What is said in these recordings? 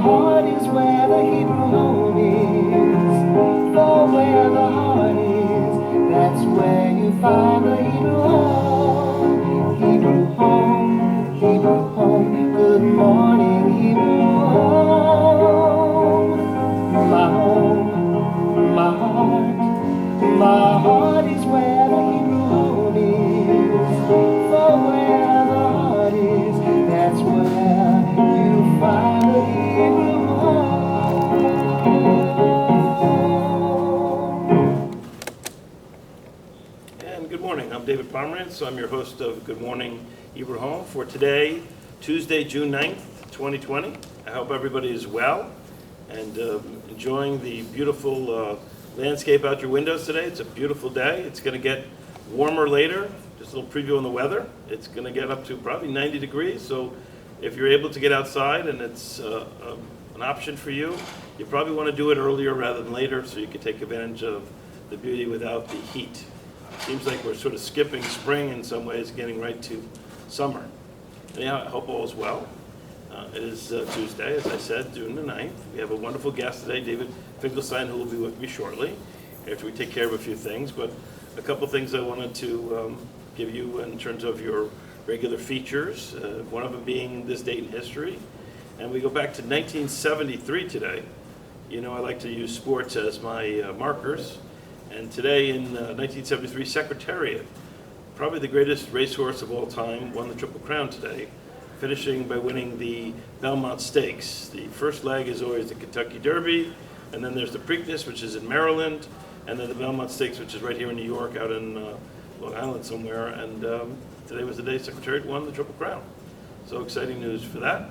heart is where the Hebrew home is. For where the heart is, that's where you find the Hebrew home. Hebrew home, Hebrew home. Good morning, Hebrew home. My home, my heart is where the Hebrew home is. For where the heart is, that's where you find the Hebrew home. And good morning, I'm David Pomeranz, so I'm your host of Good Morning Hebrew Home for today, Tuesday, June 9th, 2020. I hope everybody is well and enjoying the beautiful landscape out your windows today. It's a beautiful day. It's going to get warmer later. Just a little preview on the weather. It's going to get up to probably 90 degrees, so if you're able to get outside and it's an option for you, you probably want to do it earlier rather than later so you can take advantage of the beauty without the heat. Seems like we're sort of skipping spring in some ways, getting right to summer. Anyhow, I hope all is well. It is Tuesday, as I said, June the 9th. We have a wonderful guest today, David Finkelstein, who will be with me shortly after we take care of a few things. But a couple things I wanted to give you in terms of your regular features, one of them being this date in history. And we go back to 1973 today. You know, I like to use sports as my markers. And today in 1973, Secretariat, probably the greatest racehorse of all time, won the Triple Crown today, finishing by winning the Belmont Stakes. The first leg is always the Kentucky Derby, and then there's the Preakness, which is in Maryland, and then the Belmont Stakes, which is right here in New York, out in Long Island somewhere. And today was the day Secretariat won the Triple Crown. So exciting news for that.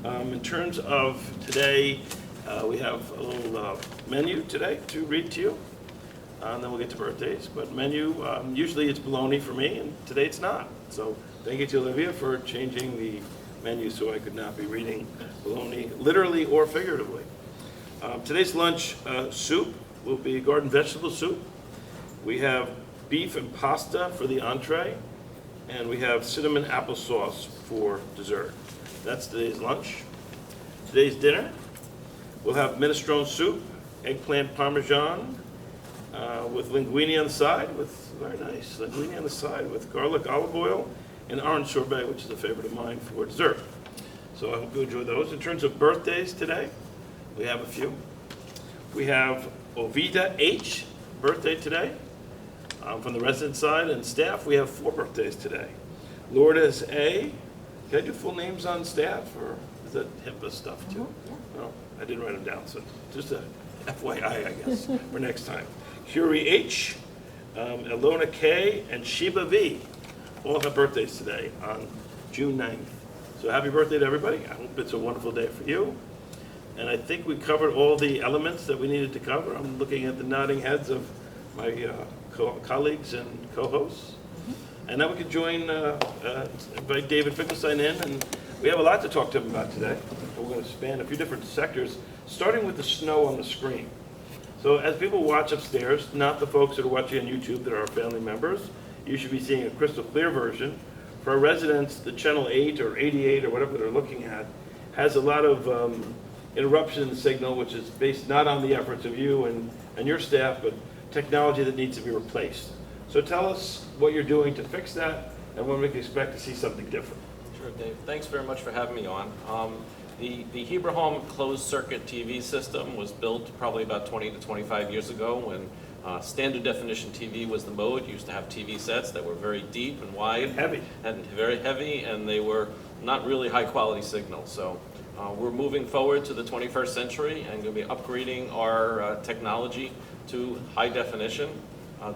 In terms of today, we have a little menu today to read to you. And then we'll get to birthdays. But menu, usually it's bologna for me, and today it's not. So thank you to Olivia for changing the menu so I could not be reading bologna, literally or figuratively. Today's lunch soup will be garden vegetable soup. We have beef and pasta for the entree, and we have cinnamon applesauce for dessert. That's today's lunch. Today's dinner, we'll have minestrone soup, eggplant parmesan, with linguine on the side, very nice, linguine on the side with garlic, olive oil, and orange sorbet, which is a favorite of mine for dessert. So I hope you enjoy those. In terms of birthdays today, we have a few. We have Ovida H, birthday today. From the resident side and staff, we have 4 birthdays today. Lourdes A, can I do full names on staff, or is that HIPAA stuff too? No, I didn't write them down, so just a FYI, I guess, for next time. Curie H, Elona K, and Sheba V all have birthdays today on June 9th. So happy birthday to everybody. I hope it's a wonderful day for you. And I think we covered all the elements that we needed to cover. I'm looking at the nodding heads of my colleagues and co-hosts. And now we can invite David Finkelstein in, and we have a lot to talk to him about today. We're going to span a few different sectors, starting with the snow on the screen. So as people watch upstairs, not the folks that are watching on YouTube that are our family members, you should be seeing a crystal clear version. For our residents, the channel 8 or 88 or whatever they're looking at has a lot of interruption in the signal, which is based not on the efforts of you and your staff, but technology that needs to be replaced. So tell us what you're doing to fix that and when we can expect to see something different. Sure, Dave. Thanks very much for having me on. The Hebrew Home closed circuit TV system was built probably about 20 to 25 years ago when standard definition TV was the mode. You used to have TV sets that were very deep and wide. Heavy. And very heavy, and they were not really high quality signals. So we're moving forward to the 21st century and going to be upgrading our technology to high definition.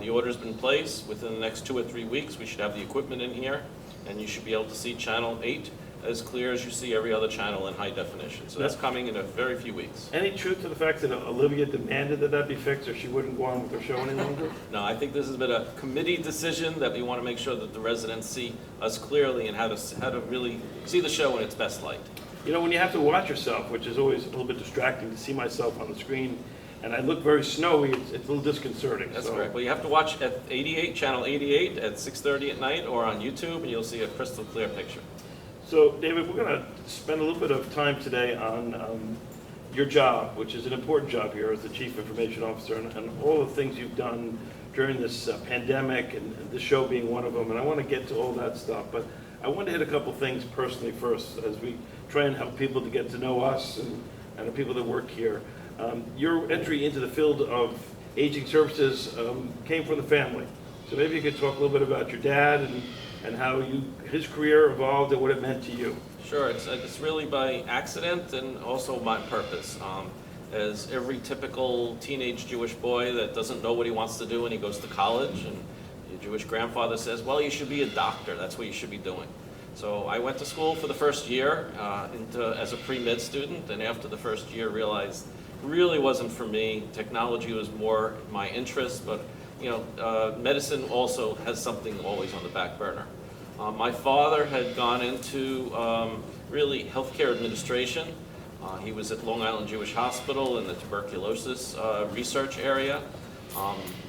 The order's been placed. Within the next 2 or 3 weeks, we should have the equipment in here, and you should be able to see channel 8 as clear as you see every other channel in high definition. So that's coming in a very few weeks. Any truth to the fact that Olivia demanded that be fixed, or she wouldn't go on with her show any longer? No, I think this has been a committee decision that we want to make sure that the residents see us clearly and how to really see the show in its best light. You know, when you have to watch yourself, which is always a little bit distracting to see myself on the screen, and I look very snowy, it's a little disconcerting. That's correct. Well, you have to watch at 88, channel 88 at 6:30 at night, or on YouTube, and you'll see a crystal clear picture. So, David, we're going to spend a little bit of time today on your job, which is an important job here as the Chief Information Officer, and all the things you've done during this pandemic, and the show being one of them. And I want to get to all that stuff, but I want to hit a couple things personally first as we try and help people to get to know us and the people that work here. Your entry into the field of aging services came from the family. So maybe you could talk a little bit about your dad and how his career evolved and what it meant to you. Sure, it's really by accident and also my purpose. As every typical teenage Jewish boy that doesn't know what he wants to do when he goes to college, and your Jewish grandfather says, well, you should be a doctor, that's what you should be doing. So I went to school for the first year as a pre-med student, and after the first year realized it really wasn't for me. Technology was more my interest, but medicine also has something always on the back burner. My father had gone into really healthcare administration. He was at Long Island Jewish Hospital in the tuberculosis research area.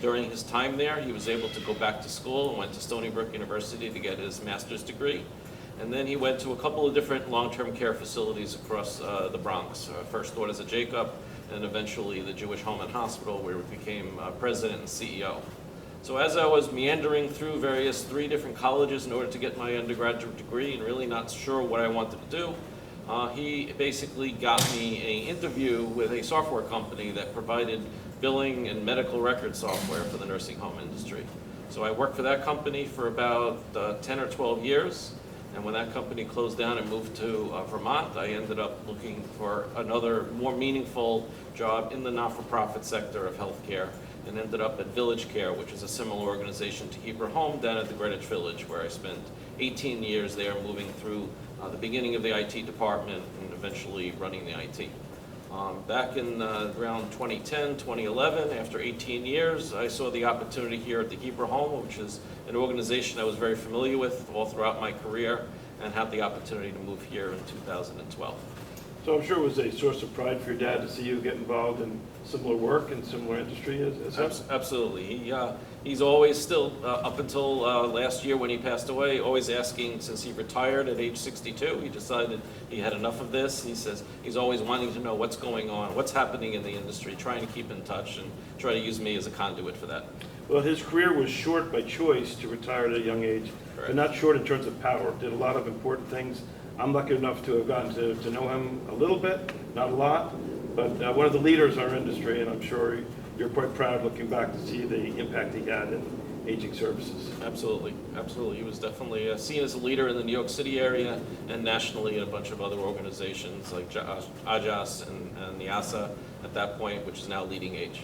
During his time there, he was able to go back to school and went to Stony Brook University to get his master's degree. And then he went to a couple of different long-term care facilities across the Bronx. First Daughters of Jacob, and eventually the Jewish Home and Hospital, where he became president and CEO. So as I was meandering through three different colleges in order to get my undergraduate degree and really not sure what I wanted to do, he basically got me an interview with a software company that provided billing and medical record software for the nursing home industry. So I worked for that company for about 10 or 12 years. And when that company closed down and moved to Vermont, I ended up looking for another more meaningful job in the not-for-profit sector of healthcare, and ended up at Village Care, which is a similar organization to Hebrew Home down at the Greenwich Village, where I spent 18 years there, moving through the beginning of the IT department and eventually running the IT. Back in around 2010, 2011, after 18 years, I saw the opportunity here at the Hebrew Home, which is an organization I was very familiar with all throughout my career, and had the opportunity to move here in 2012. So I'm sure it was a source of pride for your dad to see you get involved in similar work and similar industry as him? Absolutely. He's always still, up until last year when he passed away, always asking, since he retired at age 62, he decided he had enough of this. He says he's always wanting to know what's going on, what's happening in the industry, trying to keep in touch and try to use me as a conduit for that. Well, his career was short by choice to retire at a young age, Correct. But not short in terms of power. Did a lot of important things. I'm lucky enough to have gotten to know him a little bit, not a lot, but one of the leaders in our industry, and I'm sure you're quite proud looking back to see the impact he had in aging services. Absolutely, absolutely. He was definitely seen as a leader in the New York City area and nationally in a bunch of other organizations like AJAS and NIASA at that point, which is now Leading Age.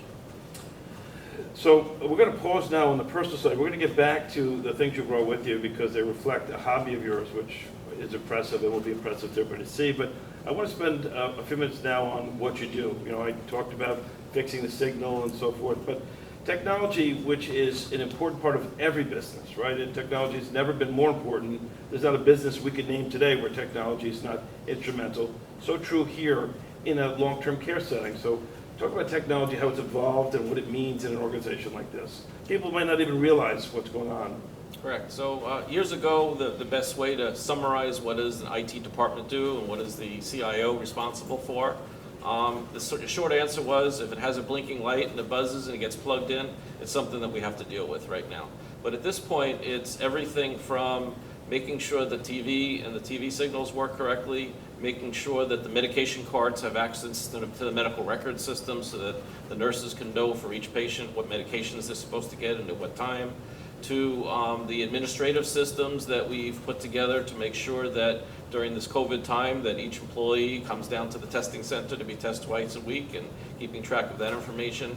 So we're going to pause now on the personal side. We're going to get back to the things you brought with you because they reflect a hobby of yours, which is impressive. It will be impressive to everybody to see. But I want to spend a few minutes now on what you do. I talked about fixing the signal and so forth, but technology, which is an important part of every business, right? And technology has never been more important. There's not a business we could name today where technology is not instrumental. So true here in a long-term care setting. So talk about technology, how it's evolved and what it means in an organization like this. People might not even realize what's going on. Correct. So years ago, the best way to summarize what does an IT department do and what is the CIO responsible for, the short answer was if it has a blinking light and it buzzes and it gets plugged in, it's something that we have to deal with right now. But at this point, it's everything from making sure the TV and the TV signals work correctly, making sure that the medication cards have access to the medical record system so that the nurses can know for each patient what medications they're supposed to get and at what time, to the administrative systems that we've put together to make sure that during this COVID time that each employee comes down to the testing center to be tested twice a week and keeping track of that information.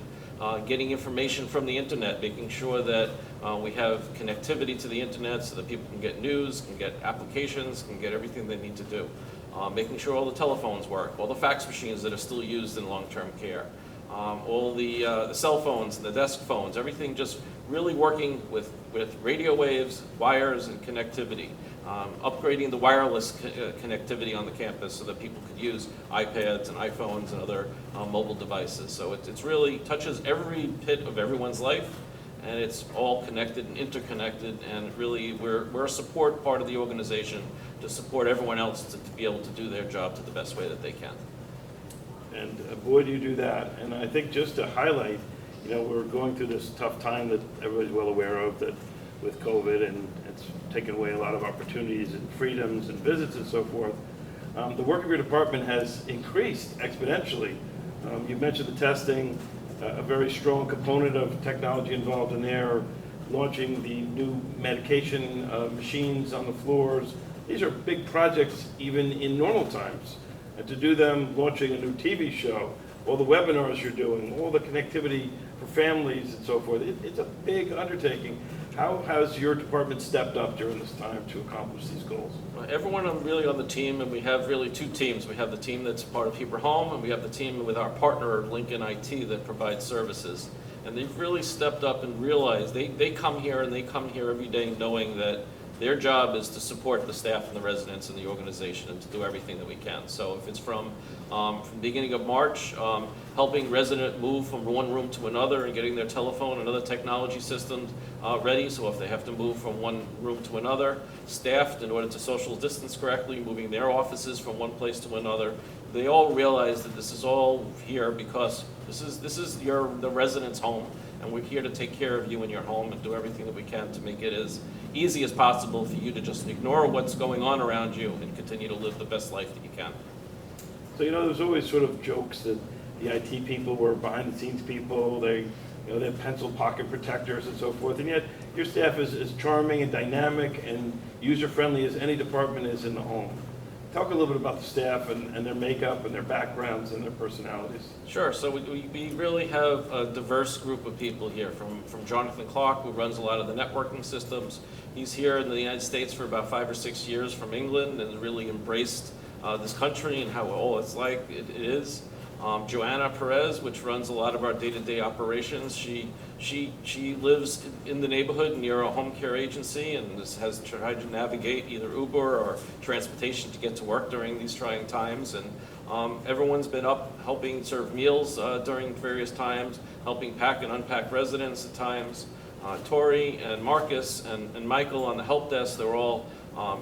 Getting information from the internet, making sure that we have connectivity to the internet so that people can get news, can get applications, can get everything they need to do. Making sure all the telephones work, all the fax machines that are still used in long-term care, all the cell phones and the desk phones, everything just really working with radio waves, wires, and connectivity. Upgrading the wireless connectivity on the campus so that people could use iPads and iPhones and other mobile devices. So it really touches every bit of everyone's life, and it's all connected and interconnected, and really we're a support part of the organization to support everyone else to be able to do their job to the best way that they can. And boy, do you do that. And I think just to highlight, we're going through this tough time that everybody's well aware of, that with COVID, and it's taken away a lot of opportunities and freedoms and visits and so forth. The work of your department has increased exponentially. You mentioned the testing, a very strong component of technology involved in there, launching the new medication machines on the floors. These are big projects even in normal times. And to do them, launching a new TV show, all the webinars you're doing, all the connectivity for families and so forth, it's a big undertaking. How has your department stepped up during this time to accomplish these goals? Everyone really on the team, and we have really two teams. We have the team that's part of Hebrew Home, and we have the team with our partner, Lincoln IT, that provides services. And they've really stepped up and realized they come here, and they come here every day knowing that their job is to support the staff and the residents and the organization and to do everything that we can. So if it's from the beginning of March, helping resident move from one room to another and getting their telephone and other technology systems ready, so if they have to move from one room to another, staffed in order to social distance correctly, moving their offices from one place to another, they all realize that this is all here because this is the resident's home, and we're here to take care of you in your home and do everything that we can to make it as easy as possible for you to just ignore what's going on around you and continue to live the best life that you can. So, there's always sort of jokes that the IT people were behind the scenes people, they have pencil pocket protectors and so forth, and yet your staff is as charming and dynamic and user-friendly as any department is in the home. Talk a little bit about the staff and their makeup and their backgrounds and their personalities. Sure. So we really have a diverse group of people here, from Jonathan Clark, who runs a lot of the networking systems. He's here in the United States for about 5 or 6 years from England and really embraced this country and how all it's like it is. Joanna Perez, which runs a lot of our day-to-day operations. She lives in the neighborhood near a home care agency and has tried to navigate either Uber or transportation to get to work during these trying times. And everyone's been up helping serve meals during various times, helping pack and unpack residents at times. Tori and Marcus and Michael on the help desk, they're all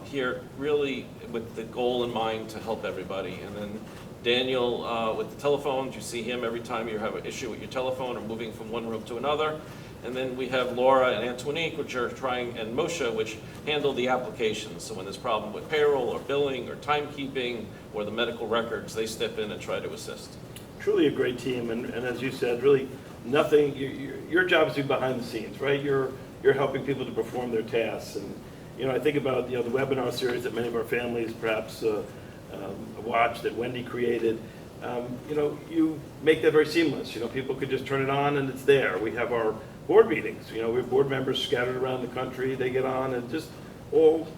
here really with the goal in mind to help everybody. And then Daniel with the telephones, you see him every time you have an issue with your telephone or moving from one room to another. And then we have Laura and Antoinique, and Moshe, which handle the applications. So when there's a problem with payroll or billing or timekeeping or the medical records, they step in and try to assist. Truly a great team, and as you said, really nothing, your job is to be behind the scenes, right? You're helping people to perform their tasks. And I think about the webinar series that many of our families perhaps watch that Wendy created. You make that very seamless. People could just turn it on and it's there. We have our board meetings. We have board members scattered around the country. They get on and just all,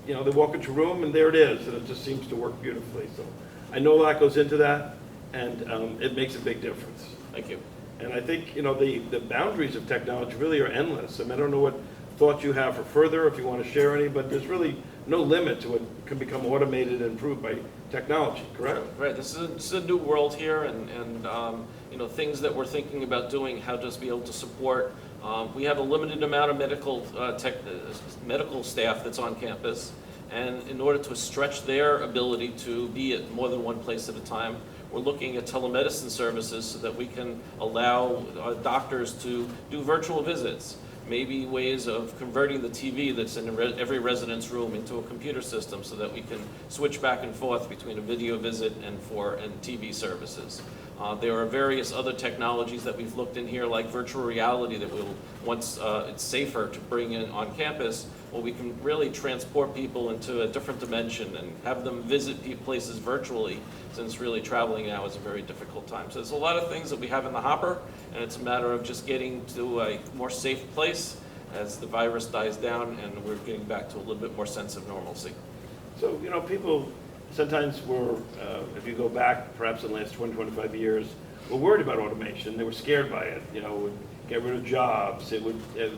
they walk into a room and there it is, and it just seems to work beautifully. So I know a lot goes into that, and it makes a big difference. Thank you. And I think, the boundaries of technology really are endless. I mean, I don't know what thoughts you have for further, if you want to share any, but there's really no limit to what can become automated and improved by technology, correct? Right. This is a new world here, and things that we're thinking about doing, how to be able to support. We have a limited amount of medical staff that's on campus, and in order to stretch their ability to be at more than one place at a time, we're looking at telemedicine services so that we can allow doctors to do virtual visits. Maybe ways of converting the TV that's in every resident's room into a computer system so that we can switch back and forth between a video visit and TV services. There are various other technologies that we've looked in here, like virtual reality, that will, once it's safer to bring in on campus, well, we can really transport people into a different dimension and have them visit places virtually, since really traveling now is a very difficult time. So there's a lot of things that we have in the hopper, and it's a matter of just getting to a more safe place as the virus dies down and we're getting back to a little bit more sense of normalcy. So, people sometimes were, if you go back perhaps in the last 20, 25 years, were worried about automation. They were scared by it. It would get rid of jobs. The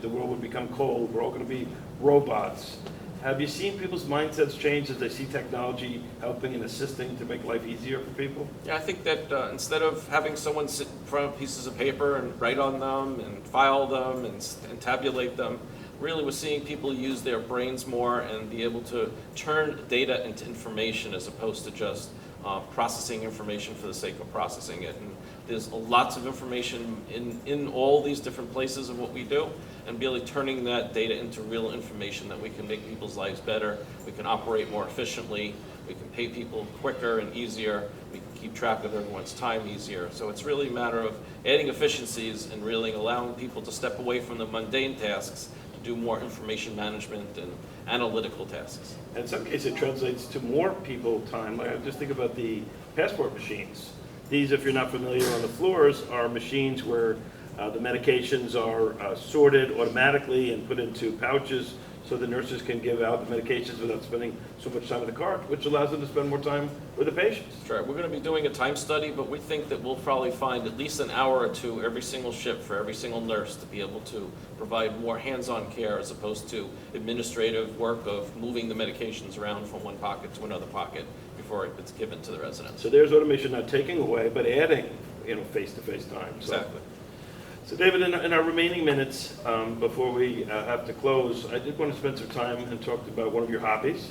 world would become cold. We're all going to be robots. Have you seen people's mindsets change as they see technology helping and assisting to make life easier for people? Yeah, I think that instead of having someone sit in front of pieces of paper and write on them and file them and tabulate them, really we're seeing people use their brains more and be able to turn data into information as opposed to just processing information for the sake of processing it. And there's lots of information in all these different places of what we do, and really turning that data into real information that we can make people's lives better, we can operate more efficiently, we can pay people quicker and easier, we can keep track of everyone's time easier. So it's really a matter of adding efficiencies and really allowing people to step away from the mundane tasks to do more information management and analytical tasks. In some cases, it translates to more people time. Like, I just think about the passport machines. These, if you're not familiar, on the floors are machines where the medications are sorted automatically and put into pouches so the nurses can give out the medications without spending so much time in the cart, which allows them to spend more time with the patients. That's right. We're going to be doing a time study, but we think that we'll probably find at least an hour or two every single shift for every single nurse to be able to provide more hands-on care as opposed to administrative work of moving the medications around from one pocket to another pocket before it's given to the residents. So there's automation not taking away, but adding, face-to-face time. So. Exactly. So David, in our remaining minutes, before we have to close, I did want to spend some time and talk about one of your hobbies.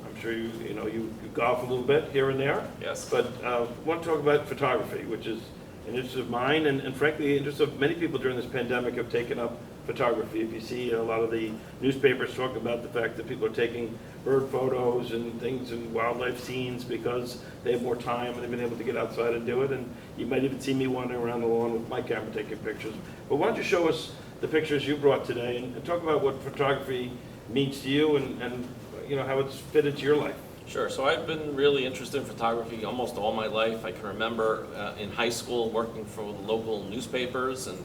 I'm sure you golf a little bit here and there. Yes. But I want to talk about photography, which is an interest of mine, and frankly, the interest of many people during this pandemic have taken up photography. If you see a lot of the newspapers talk about the fact that people are taking bird photos and things and wildlife scenes because they have more time and they've been able to get outside and do it. And you might even see me wandering around the lawn with my camera taking pictures. But why don't you show us the pictures you brought today and talk about what photography means to you and how it's fit into your life. Sure. So I've been really interested in photography almost all my life. I can remember in high school working for the local newspapers, and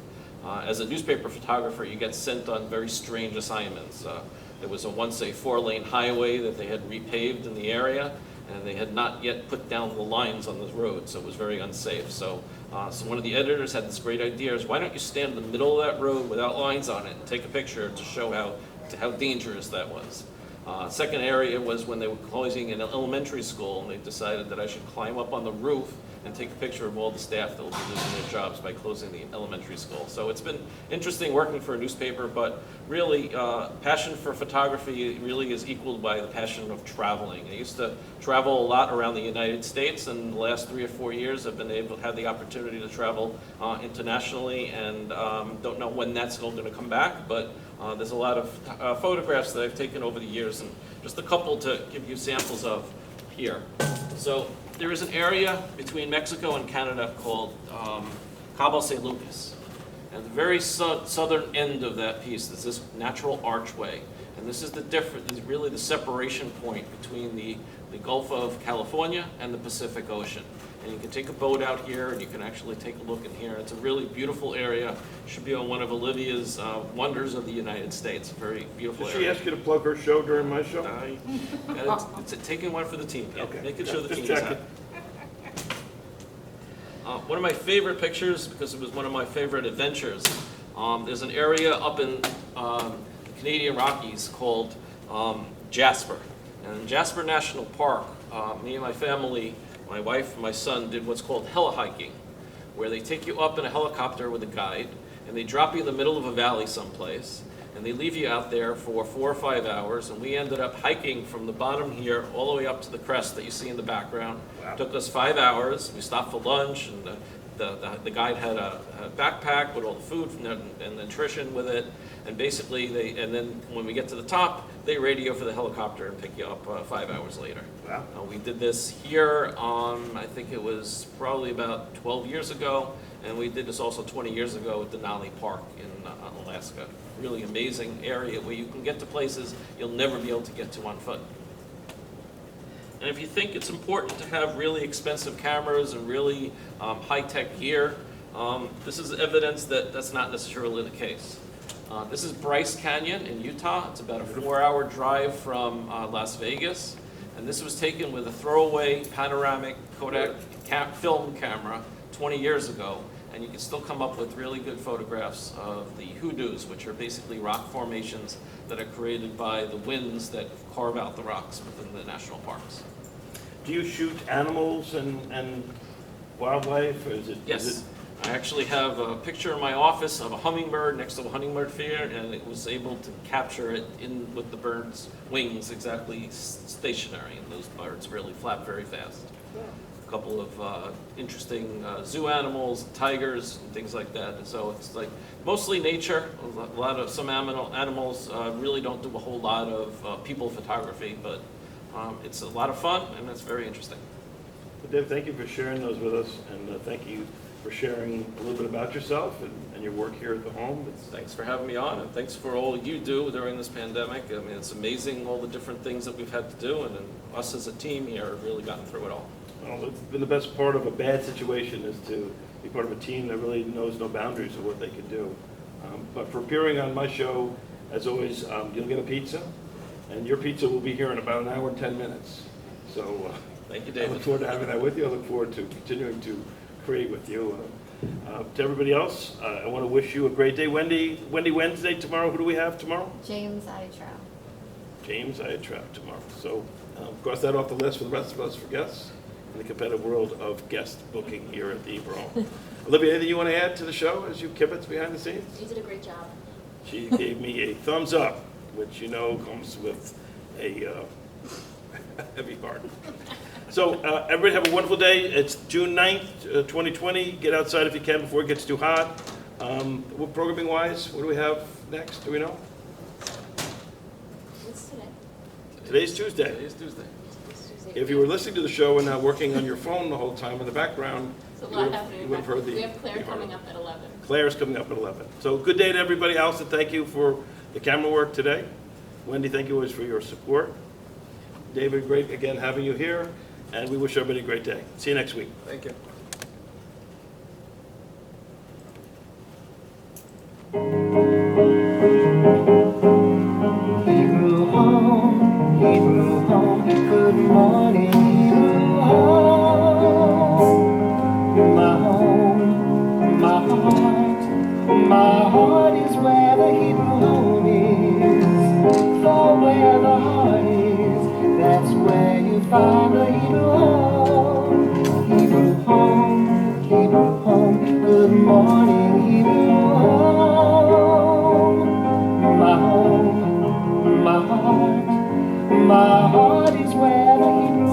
as a newspaper photographer, you get sent on very strange assignments. There was once a 4-lane highway that they had repaved in the area, and they had not yet put down the lines on the road, so it was very unsafe. So one of the editors had this great idea: is why don't you stand in the middle of that road without lines on it and take a picture to show how dangerous that was. Second area was when they were closing an elementary school, and they decided that I should climb up on the roof and take a picture of all the staff that will be losing their jobs by closing the elementary school. So it's been interesting working for a newspaper, but really passion for photography really is equaled by the passion of traveling. I used to travel a lot around the United States, and the last 3 or 4 years I've been able to have the opportunity to travel internationally, and don't know when that's going to come back, but there's a lot of photographs that I've taken over the years, and just a couple to give you samples of here. So there is an area between Mexico and Canada called Cabo San Lucas. And the very southern end of that piece is this natural archway. And this is really the separation point between the Gulf of California and the Pacific Ocean. And you can take a boat out here and you can actually take a look in here. It's a really beautiful area. It should be on one of Olivia's wonders of the United States. A very beautiful Did area. she ask you to plug her show during my show? It's taking one for the team. Okay. Making sure the Just team is checking. happy. One of my favorite pictures, because it was one of my favorite adventures, there's an area up in the Canadian Rockies called Jasper. And in Jasper National Park, me and my family, my wife and my son, did what's called heli-hiking, where they take you up in a helicopter with a guide, and they drop you in the middle of a valley someplace, and they leave you out there for 4 or 5 hours, and we ended up hiking from the bottom here all the way up to the crest that you see in the background. Wow. It took us 5 hours. We stopped for lunch, and the guide had a backpack with all the food and nutrition with it, and basically and then when we get to the top, they radio for the helicopter and pick you up 5 hours later. Wow. We did this here, I think it was probably about 12 years ago, and we did this also 20 years ago at Denali Park in Alaska. Really amazing area where you can get to places you'll never be able to get to on foot. And if you think it's important to have really expensive cameras and really high-tech gear, this is evidence that that's not necessarily the case. This is Bryce Canyon in Utah. It's about a 4-hour drive from Las Vegas. And this was taken with a throwaway panoramic Kodak film camera 20 years ago. And you can still come up with really good photographs of the hoodoos, which are basically rock formations that are created by the winds that carve out the rocks within the national parks. Do you shoot animals and wildlife, or is it? Yes. Is it I actually have a picture in my office of a hummingbird next to a hummingbird feeder, and it was able to capture it in with the bird's wings exactly stationary, and those birds really flap very fast. A couple of interesting zoo animals, tigers, and things like that. And so it's like mostly nature. A lot of some animals really don't do a whole lot of people photography, but it's a lot of fun and it's very interesting. Well, Dave, thank you for sharing those with us, and thank you for sharing a little bit about yourself and your work here at the home. Thanks for having me on, and thanks for all you do during this pandemic. I mean, it's amazing all the different things that we've had to do, and us as a team here have really gotten through it all. Well, it's been the best part of a bad situation is to be part of a team that really knows no boundaries of what they can do. But for appearing on my show, as always, you'll get a pizza, and your pizza will be here in about an hour and 10 minutes. So Thank you, I David. look forward to having that with you. I look forward to continuing to create with you. To everybody else, I want to wish you a great day. Wendy Wednesday tomorrow. Who do we have tomorrow? James Itrow. James Iatrap tomorrow. So cross that off the list for the rest of us for guests in the competitive world of guest booking here at the Eber Home. Olivia, anything you want to add to the show as you kibitz behind the scenes? You did a great job. She gave me a thumbs up, which you know comes with a heavy heart. So everybody have a wonderful day. It's June 9th, 2020. Get outside if you can before it gets too hot. Programming wise, what do we have next? Do we know? What's today? Today's Tuesday. Today is Tuesday. It's Tuesday. If you were listening to the show and not working on your phone the whole time in the background, There's a you lot would happening. have heard We have Claire the coming up at 11. Claire's coming up at 11. So good day to everybody. Allison, thank you for the camera work today. Wendy, thank you always for your support. David, great again having you here. And we wish everybody a great day. See you next week. Thank you. Hebrew home, good morning, Hebrew home. My heart is where the Hebrew home is. For where the heart is, that's where you find the Hebrew home. Hebrew home, good morning, Hebrew home. My heart is where the Hebrew